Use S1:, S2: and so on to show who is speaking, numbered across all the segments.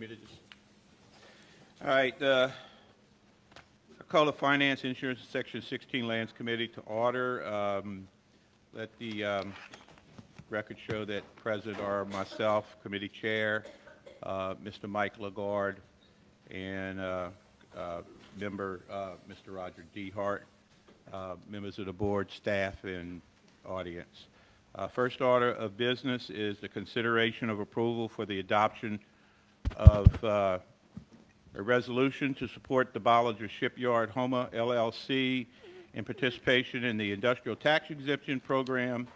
S1: me to just... All right. I call the Finance, Insurance, and Section 16 Lands Committee to order. Let the record show that present are myself, committee chair, Mr. Mike Lagarde, and member Mr. Roger D. Hart, members of the board, staff, and audience. First order of business is the consideration of approval for the adoption of a resolution to support the Bollinger Shipyard Homa LLC in participation in the Industrial Tax Exemption Program.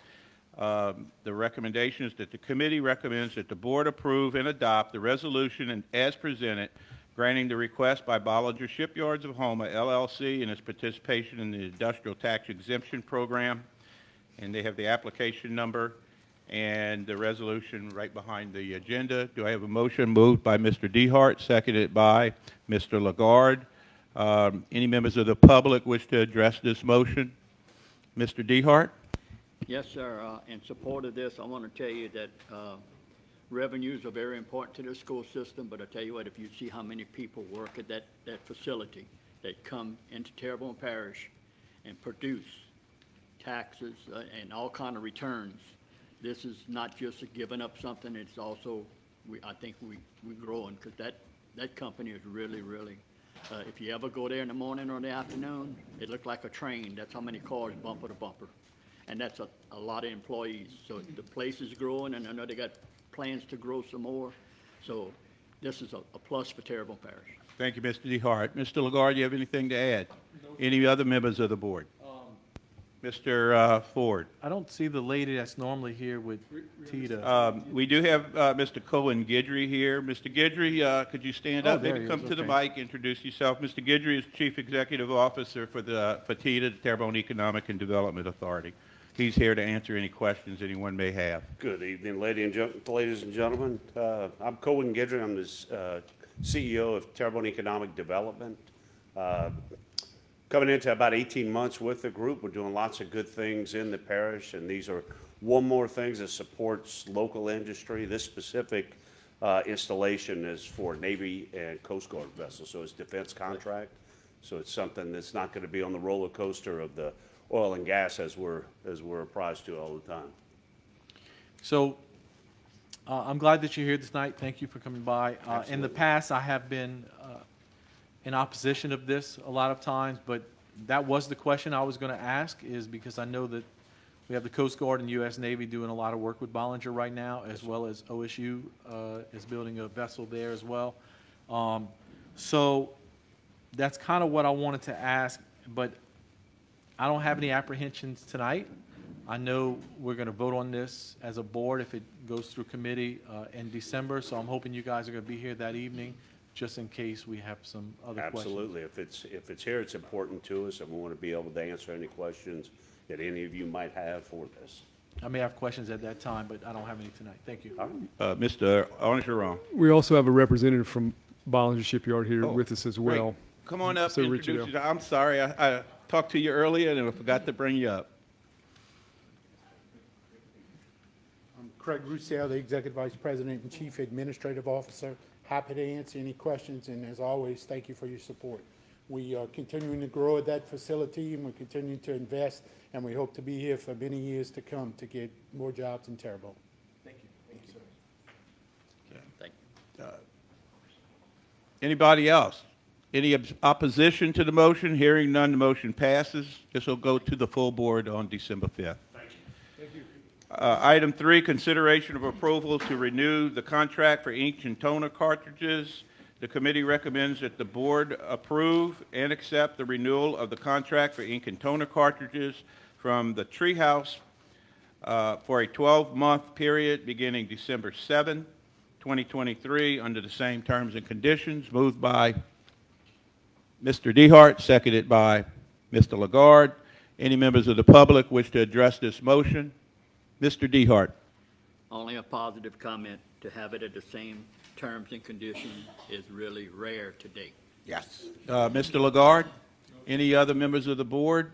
S1: The recommendation is that the committee recommends that the board approve and adopt the resolution as presented, granting the request by Bollinger Shipyards of Homa LLC in its participation in the Industrial Tax Exemption Program. And they have the application number and the resolution right behind the agenda. Do I have a motion? Moved by Mr. Dehart, seconded by Mr. Lagarde. Any members of the public wish to address this motion? Mr. Dehart?
S2: Yes, sir. In support of this, I want to tell you that revenues are very important to the school system, but I tell you what, if you see how many people work at that facility that come into Terrebonne Parish and produce taxes and all kind of returns, this is not just giving up something, it's also, I think we're growing, because that company is really, if you ever go there in the morning or in the afternoon, it looks like a train. That's how many cars bumper to bumper. And that's a lot of employees. So the place is growing, and I know they got plans to grow some more. So this is a plus for Terrebonne Parish.
S1: Thank you, Mr. DeHart. Mr. Lagarde, you have anything to add? No. Any other members of the board? Mr. Ford.
S3: I don't see the lady that's normally here with Tita.
S1: We do have Mr. Cohen Guidry here. Mr. Guidry, could you stand up? Maybe come to the mic, introduce yourself. Mr. Guidry is Chief Executive Officer for TITA, the Terrebonne Economic and Development Authority. He's here to answer any questions anyone may have.
S4: Good evening, ladies and gentlemen. I'm Cohen Guidry. I'm the CEO of Terrebonne Economic Development. Coming into about 18 months with the group, we're doing lots of good things in the parish, and these are one more things that supports local industry. This specific installation is for Navy and Coast Guard vessels, so it's defense contract. So it's something that's not going to be on the roller coaster of the oil and gas as we're apprised to all the time.
S3: So I'm glad that you're here tonight. Thank you for coming by. In the past, I have been in opposition of this a lot of times, but that was the question I was going to ask, is because I know that we have the Coast Guard and U.S. Navy doing a lot of work with Bollinger right now, as well as OSU is building a vessel there as well. So that's kind of what I wanted to ask, but I don't have any apprehensions tonight. I know we're going to vote on this as a board if it goes through committee in December, so I'm hoping you guys are going to be here that evening, just in case we have some other questions.
S4: Absolutely. If it's here, it's important to us, and we want to be able to answer any questions that any of you might have for this.
S3: I may have questions at that time, but I don't have any tonight. Thank you.
S1: Mr. Orgeron.
S5: We also have a representative from Bollinger Shipyard here with us as well.
S1: Great. Come on up and introduce yourself. I'm sorry, I talked to you earlier and I forgot to bring you up.
S6: I'm Craig Roussel, the Executive Vice President and Chief Administrative Officer. Happy to answer any questions, and as always, thank you for your support. We are continuing to grow at that facility, and we're continuing to invest, and we hope to be here for many years to come to get more jobs in Terrebonne.
S3: Thank you. Thank you, sir.
S1: Okay.
S2: Thank you.
S1: Anybody else? Any opposition to the motion? Hearing none, the motion passes. This will go to the full board on December 5th.
S5: Thank you. Thank you.
S1: Item 3, consideration of approval to renew the contract for ink and toner cartridges. The committee recommends that the board approve and accept the renewal of the contract for ink and toner cartridges from the Treehouse for a 12-month period beginning December 7, 2023, under the same terms and conditions. Moved by Mr. Dehart, seconded by Mr. Lagarde. Any members of the public wish to address this motion? Mr. Dehart.
S2: Only a positive comment. To have it at the same terms and conditions is really rare to date.
S1: Yes. Mr. Lagarde, any other members of the board?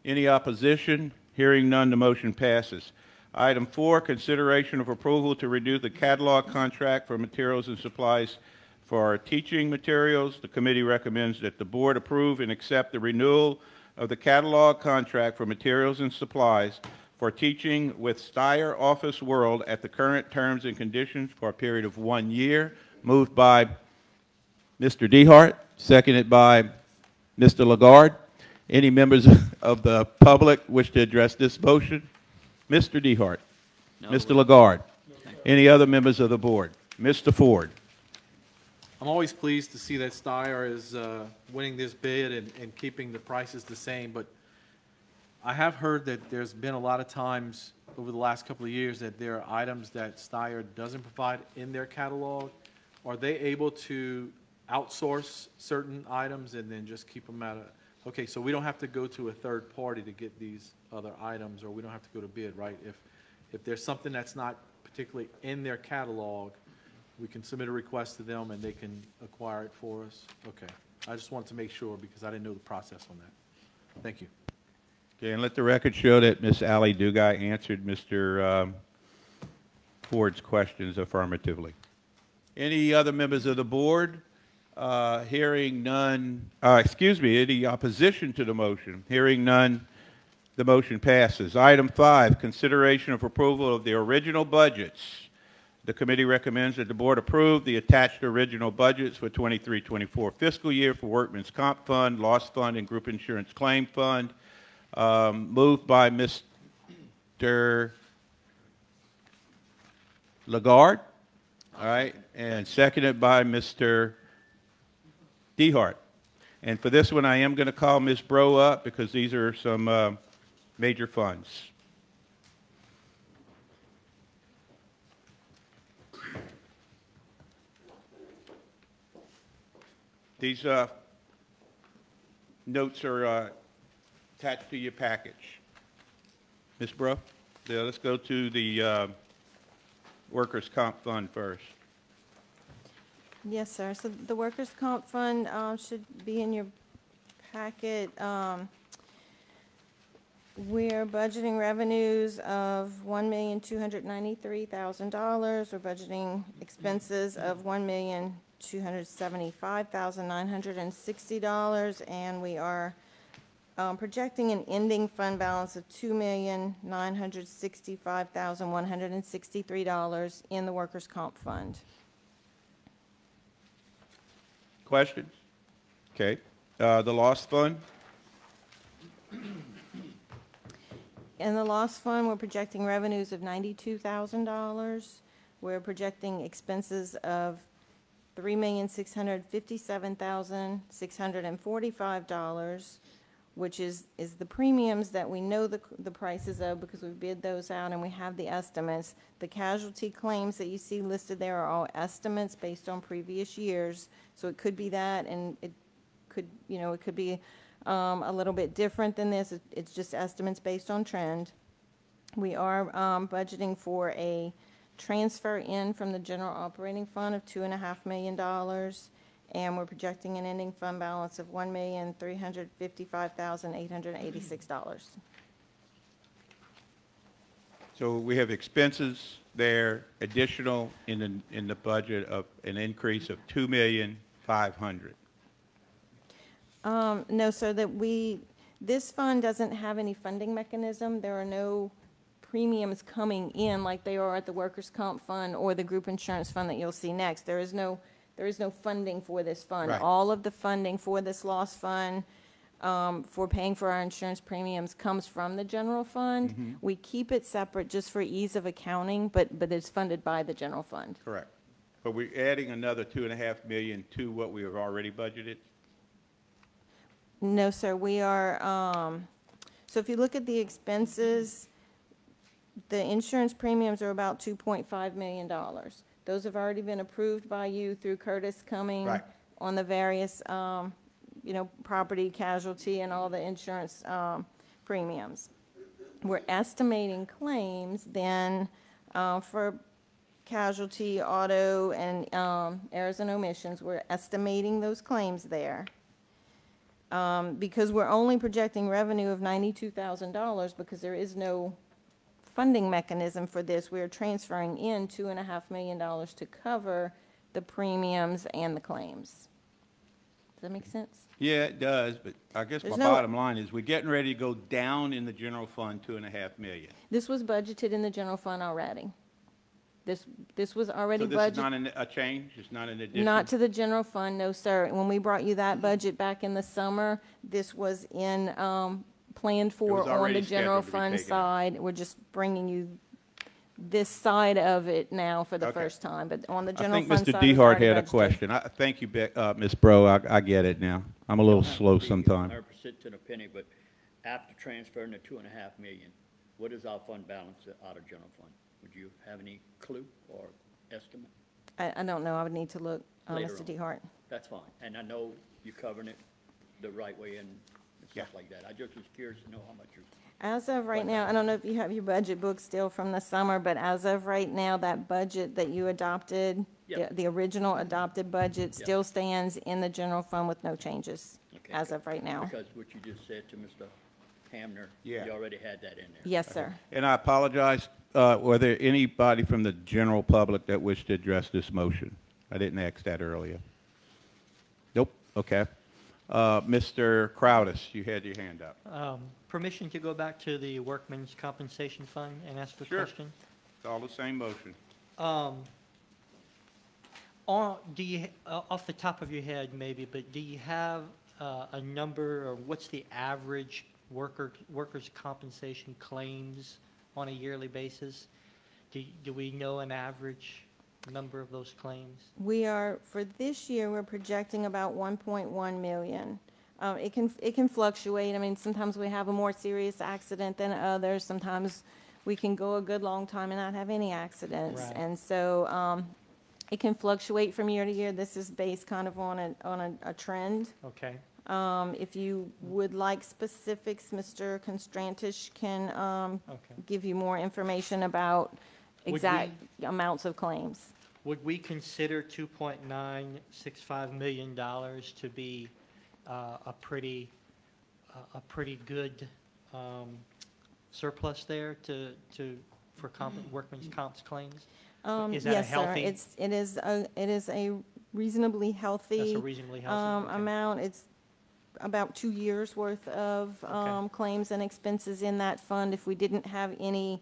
S1: Any opposition? Hearing none, the motion passes. Item 4, consideration of approval to renew the catalog contract for materials and supplies For teaching materials, the committee recommends that the board approve and accept the renewal of the catalog contract for materials and supplies for teaching with Steyer Office World at the current terms and conditions for a period of 1 year. Moved by Mr. Dehart, seconded by Mr. Lagarde. Any members of the public wish to address this motion? Mr. Dehart.
S2: No.
S1: Mr. Lagarde. Any other members of the board? Mr. Ford.
S3: I'm always pleased to see that Steyer is winning this bid and keeping the prices the same, but I have heard that there's been a lot of times over the last couple of years that there are items that Steyer doesn't provide in their catalog. Are they able to outsource certain items and then just keep them okay, so we don't have to go to a third party to get these other items, or we don't have to go to bid, right? If there's something that's not particularly in their catalog, we can submit a request to them and they can acquire it for us? Okay. I just wanted to make sure because I didn't know the process on that. Thank you.
S1: Okay, and let the record show that Ms. Ali Dugai answered Mr. Ford's questions affirmatively. Any other members of the board? Hearing none, any opposition to the motion? Hearing none, the motion passes. Item 5, consideration of approval of the original budgets. The committee recommends that the board approve the attached original budgets for 23-24 fiscal year for Workman's Comp Fund, Loss Fund, and Group Insurance Claim Fund. Moved by Mr. Lagarde, all right, and seconded by Mr. Dehart. And for this one, I am going to call Ms. Bro up because these are some major funds. These notes are attached to your package. Ms. Bro, yeah, let's go to the Workers' Comp Fund first.
S7: Yes, sir. So the Workers' Comp Fund should be in your packet. We're budgeting revenues of $1,293,000. We're budgeting expenses of $1,275,960, and we are projecting an ending fund balance of $2,965,163 in the Workers' Comp Fund.
S1: Questions? Okay. The Loss Fund?
S7: In the Loss Fund, we're projecting revenues of $92,000. We're projecting expenses of $3,657,645, which is the premiums that we know the prices of because we bid those out and we have the estimates. The casualty claims that you see listed there are all estimates based on previous years. So it could be that, and it could be a little bit different than this. It's just estimates based on trend. We are budgeting for a transfer in from the general operating fund of $2.5 million, and we're projecting an ending fund balance of $1,355,886.
S1: So we have expenses there additional in the budget of an increase of $2,500,000.
S7: No, sir, this fund doesn't have any funding mechanism. There are no premiums coming in like they are at the Workers' Comp Fund or the Group Insurance Fund that you'll see next. There is no funding for this fund.
S1: Right.
S7: All of the funding for this loss fund, for paying for our insurance premiums, comes from the general fund.
S1: Mm-hmm.
S7: We keep it separate just for ease of accounting, but it's funded by the general fund.
S1: Correct. But we're adding another $2.5 million to what we have already budgeted?
S7: No, sir, we are, so if you look at the expenses, the insurance premiums are about $2.5 million. Those have already been approved by you through Curtis Cumming
S1: Right.
S7: on the various, property, casualty, and all the insurance premiums. We're estimating claims then for casualty, auto, and errors and omissions. We're estimating those claims there. Because we're only projecting revenue of $92,000 because there is no funding mechanism for this. We're transferring in $2.5 million to cover the premiums and the claims. Does that make sense?
S1: Yeah, it does, but I guess my
S7: There's no-
S1: bottom line is we're getting ready to go down in the general fund 2.5 million.
S7: This was budgeted in the general fund already. This was already
S1: So this is
S7: budgeted.
S1: not a change? It's not an addition?
S7: Not to the general fund, no, sir. When we brought you that budget back in the summer, this was planned for
S1: was
S7: on the
S1: already
S7: general
S1: scheduled to be
S7: fund
S1: taken out.
S7: side. We're just bringing you this side of it now for the
S1: Okay.
S7: first time, but on the
S1: I
S7: general
S1: think
S7: fund
S1: Mr.
S7: side. it's
S1: Dehart
S7: already
S1: had a
S7: budgeted.
S1: question. Thank you, Ms. Bro. I get it now. I'm a little slow sometimes.
S2: 100% to the penny, but after transferring the 2.5 million, what is our fund balance out of general fund? Would you have any clue or estimate?
S7: I don't know. I would need to look,
S2: Later
S7: Mr.
S2: on.
S7: Dehart.
S2: That's fine, and I know you're covering it the right way and stuff
S1: Yeah.
S2: like that. I just was curious to know how much you're.
S7: As of right now, I don't know if you have your budget book still from the summer, but as of right now, that budget that you adopted,
S2: Yep.
S7: the original adopted budget
S2: Yep.
S7: still stands in the general fund with no changes
S2: Okay.
S7: as of right now.
S2: Because what you just said to Mr. Hamner,
S1: Yeah.
S2: you already had that in there.
S7: Yes, sir.
S1: And I apologize, were there anybody from the general public that wished to address this motion? I didn't ask that earlier. Nope, okay. Mr. Crowdis, you had your hand up.
S8: Permission to go back to the Workmen's Compensation Fund and ask a
S1: Sure.
S8: question?
S1: It's all the same motion.
S8: Do you, off the top of your head maybe, but do you have a number, or what's the average workers' compensation claims on a yearly basis? Do we know an average number of those claims?
S7: We are, for this year, we're projecting about 1.1 million. It can fluctuate. I mean, sometimes we have a more serious accident than others. Sometimes we can go a good long time and not have any accidents.
S8: Right.
S7: And so, it can fluctuate from year to year. This is based kind of on a trend.
S8: Okay,
S7: If you would like specifics, Mr. Constrantish can
S8: okay.
S7: give you more information about
S8: Would
S7: exact amounts of claims.
S8: Would we consider $2.965 million to be a pretty good surplus there for workman's comp's claims? Is that a
S7: Yes, sir.
S8: healthy?
S7: It is a reasonably healthy.
S8: That's a reasonably healthy. Okay.
S7: amount. It's about 2 years' worth of
S8: Okay.
S7: claims and expenses in that fund. If we didn't have any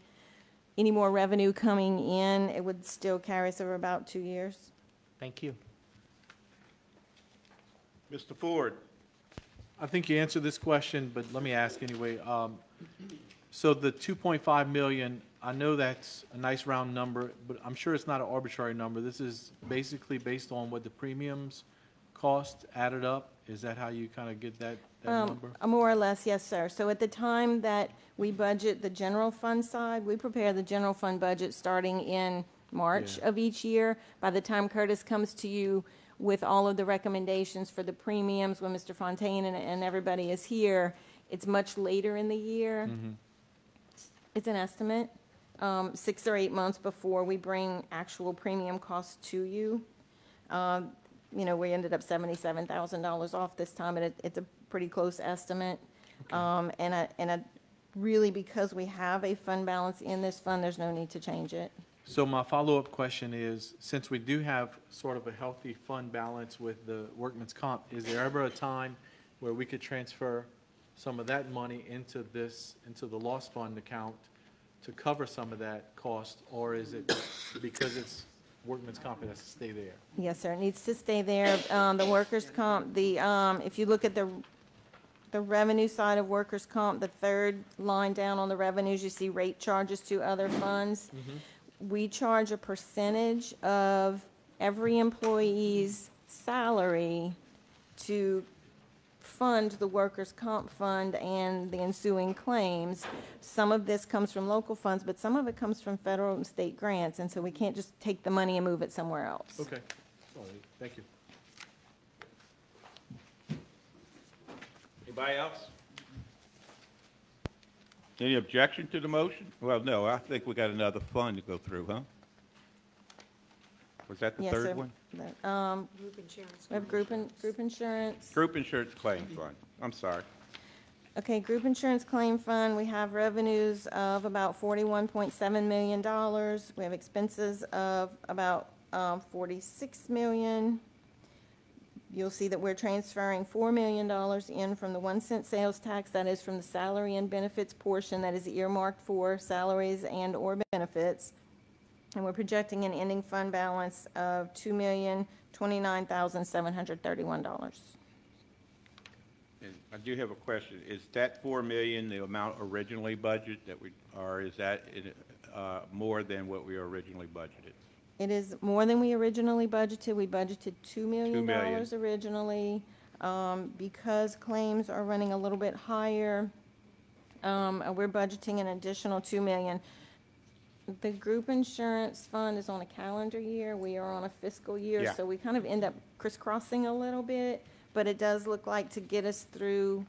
S7: more revenue coming in, it would still carry us over about 2 years.
S8: Thank you.
S1: Mr. Ford?
S3: I think you answered this question, but let me ask anyway. So the 2.5 million, I know that's a nice round number, but I'm sure it's not an arbitrary number. This is basically based on what the premiums cost added up. Is that how you kind of get that number?
S7: More or less, yes, sir. So at the time that we budget the general fund side, we prepare the general fund budget starting in March
S3: Yeah.
S7: of each year. By the time Curtis comes to you with all of the recommendations for the premiums, when Mr. Fontaine and everybody is here, it's much later in the year. It's an estimate, 6 or 8 months before we bring actual premium costs to you. We ended up $77,000 off this time, and it's a pretty close estimate. Really, because we have a fund balance in this fund, there's no need to change it.
S3: So my follow-up question is, since we do have sort of a healthy fund balance with the workman's comp, is there ever a time where we could transfer some of that money into the loss fund account to cover some of that cost? Or is it because it's workman's comp, it has to stay there?
S7: Yes, sir, it needs to stay there. The workers' comp, if you look at the revenue side of workers' comp, the third line down on the revenues, you see rate charges to other funds. We charge a percentage of every employee's salary to fund the workers' comp fund and the ensuing claims. Some of this comes from local funds, but some of it comes from federal and state grants, and so we can't just take the money and move it somewhere else.
S3: Okay, all right, thank you.
S1: Anybody else? Any objection to the motion? Well, no, I think we got another fund to go through, huh? Was that the
S7: Yes, sir.
S1: third one?
S7: We have group insurance.
S1: Group insurance claim fund. I'm sorry.
S7: Okay, group insurance claim fund, we have revenues of about $41.7 million. We have expenses of about 46 million. You'll see that we're transferring $4 million in from the 1 cent sales tax, that is from the salary and benefits portion that is earmarked for salaries and or benefits. And we're projecting an ending fund balance of $2,029,731.
S1: And I do have a question. Is that 4 million the amount originally budgeted that we, or is that more than what we originally budgeted?
S7: It is more than we originally budgeted. We budgeted $2 million
S1: million.
S7: originally. Because claims are running a little bit higher, we're budgeting an additional $2 million. The group insurance fund is on a calendar year. We are on a fiscal year,
S1: Yeah.
S7: so we kind of end up crisscrossing a little bit. But it does look like to get us through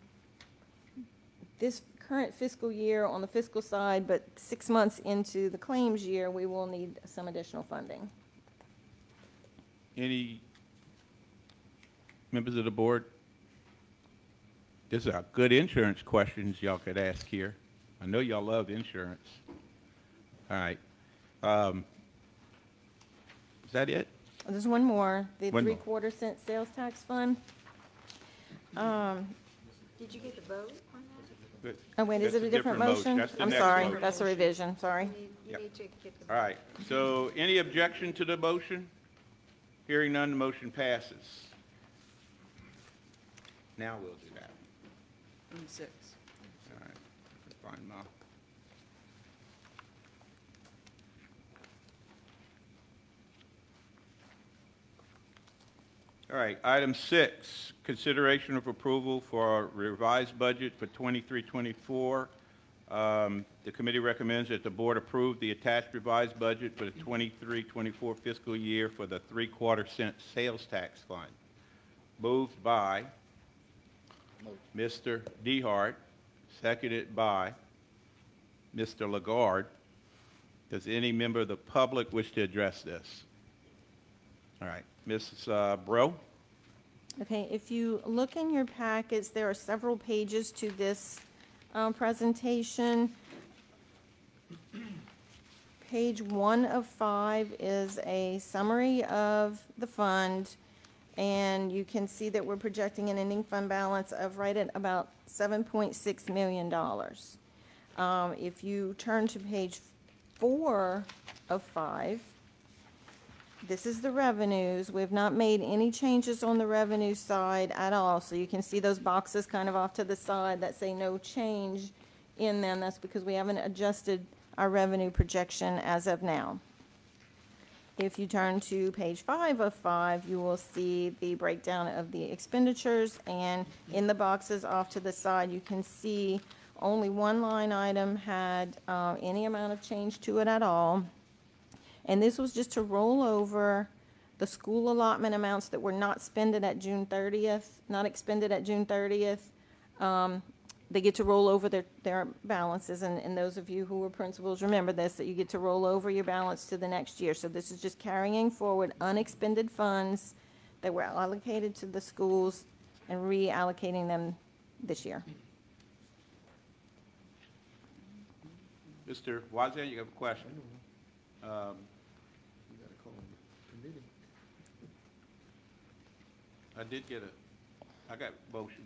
S7: this current fiscal year on the fiscal side, but 6 months into the claims year, we will need some additional funding.
S1: Any members of the board? This is a good insurance questions y'all could ask here. I know y'all love insurance. All right. Is that it?
S7: There's one more, the
S1: One more.
S7: 3/4 cent sales tax fund.
S9: Did you get the vote on that?
S1: Good.
S7: Oh, wait, is
S1: That's
S7: it a different motion?
S1: That's the
S7: I'm
S1: next
S7: sorry,
S1: motion.
S7: that's a revision, sorry.
S9: You
S1: Yep.
S9: need to get the.
S1: All right. So any objection to the motion? Hearing none, the motion passes. Now we'll do that.
S9: On 6.
S1: All right. Find my. All right, item 6, consideration of approval for a revised budget for 23-24. The committee recommends that the board approve the attached revised budget for the 23-24 fiscal year for the 3/4 cent sales tax fund. Moved by Mr. Dehart, seconded by Mr. Lagarde. Does any member of the public wish to address this? All right, Mrs. Bro?
S7: Okay, if you look in your packets, there are several pages to this presentation. Page 1 of 5 is a summary of the fund, and you can see that we're projecting an ending fund balance of right at about $7.6 million. If you turn to page 4 of 5, this is the revenues. We've not made any changes on the revenue side at all. So you can see those boxes kind of off to the side that say no change in them. That's because we haven't adjusted our revenue projection as of now. If you turn to page 5 of 5, you will see the breakdown of the expenditures. And in the boxes off to the side, you can see only one line item had any amount of change to it at all. And this was just to roll over the school allotment amounts that were not expended at June 30th. They get to roll over their balances, and those of you who were principals remember this, that you get to roll over your balance to the next year. So this is just carrying forward unexpended funds that were allocated to the schools and reallocating them this year.
S1: Mr. Wazia, you have a question? I got motion.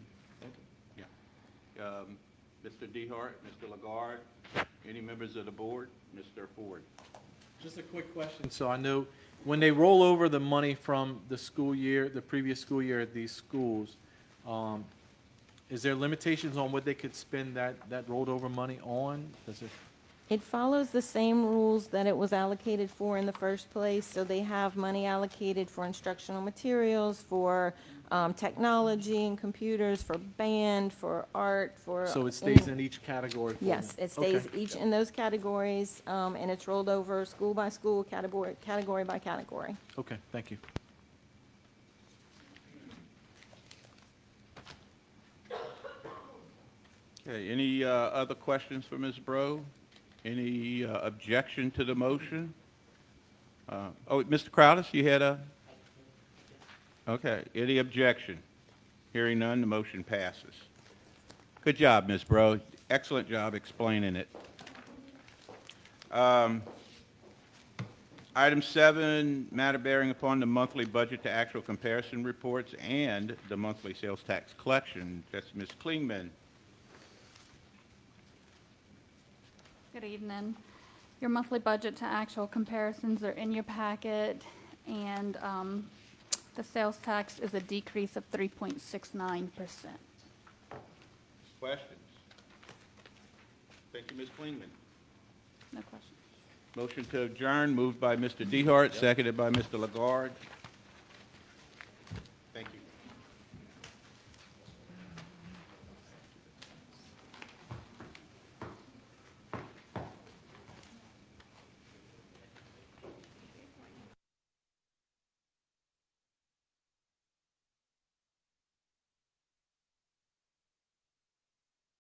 S1: Yeah. Mr. Dehart, Mr. Lagarde, any members of the board? Mr. Ford.
S3: Just a quick question. So I know when they roll over the money from the school year, the previous school year at these schools, is there limitations on what they could spend that rolled over money on? Does it?
S7: It follows the same rules that it was allocated for in the first place. So they have money allocated for instructional materials, for technology and computers, for band, for art, for.
S3: So it stays in each category? For
S7: Yes,
S3: them?
S7: it stays
S3: Okay.
S7: each in those categories, and it's rolled over school by school, category by category.
S3: Okay, thank you.
S1: Okay, any other questions for Ms. Bro? Any objection to the motion? Mr. Crowdis, you had a? Okay, any objection? Hearing none, the motion passes. Good job, Ms. Bro. Excellent job explaining it. Item 7, matter bearing upon the monthly budget to actual comparison reports and the monthly sales tax collection. That's Ms. Klingman.
S10: Good evening. Your monthly budget to actual comparisons are in your packet, and the sales tax is a decrease of 3.69%.
S1: Questions? Thank you, Ms. Klingman.
S10: No questions.
S1: Motion to adjourn, moved by Mr. Dehart, seconded by Mr. Lagarde.